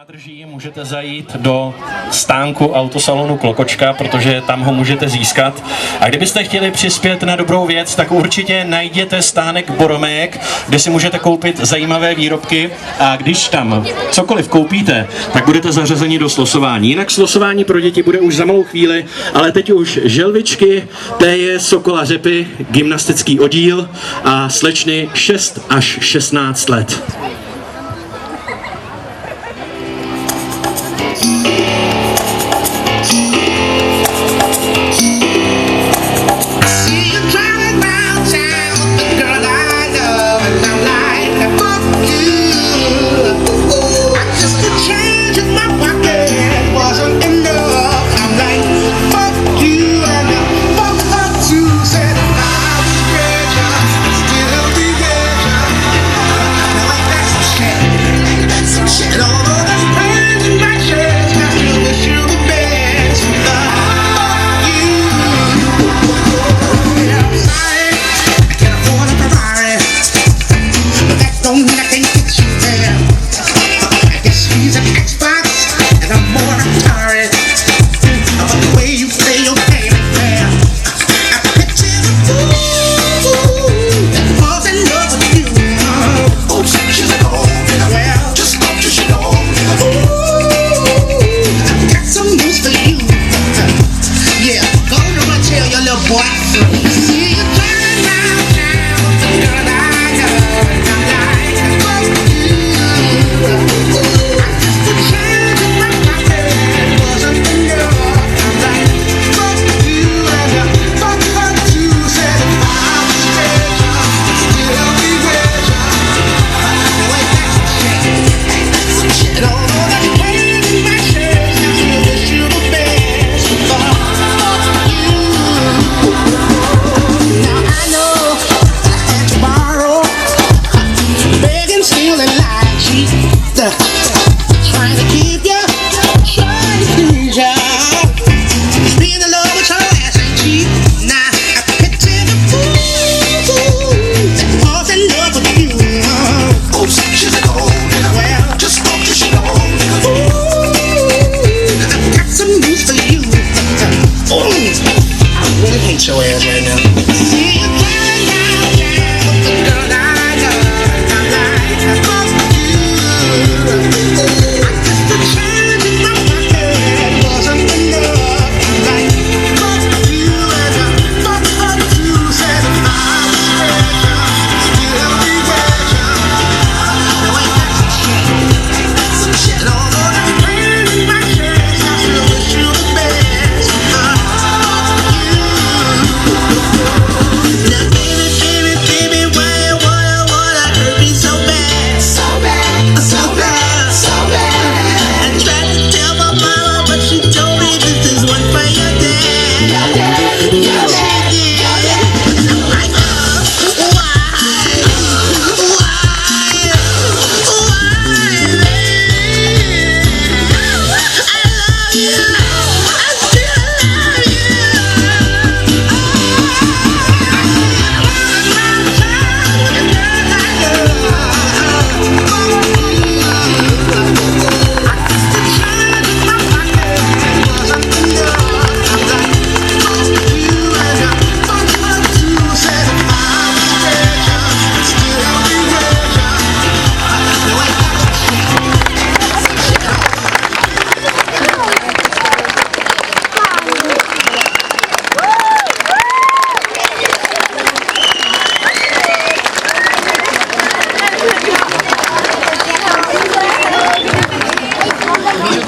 nádrží můžete zajít do stánku autosalonu Klokočka, protože tam ho můžete získat. A kdybyste chtěli přispět na dobrou věc, tak určitě najděte stánek Boromek, kde si můžete koupit zajímavé výrobky a když tam cokoliv koupíte, tak budete zařazeni do slosování. Jinak slosování pro děti bude už za malou chvíli, ale teď už želvičky, téje, Sokola řepy, gymnastický oddíl a slečny 6 až 16 let.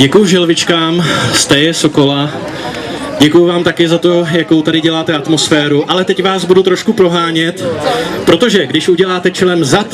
Děkuju želvičkám z téje Sokola. Děkuju vám taky za to, jakou tady děláte atmosféru, ale teď vás budu trošku prohánět, protože když uděláte čelem zad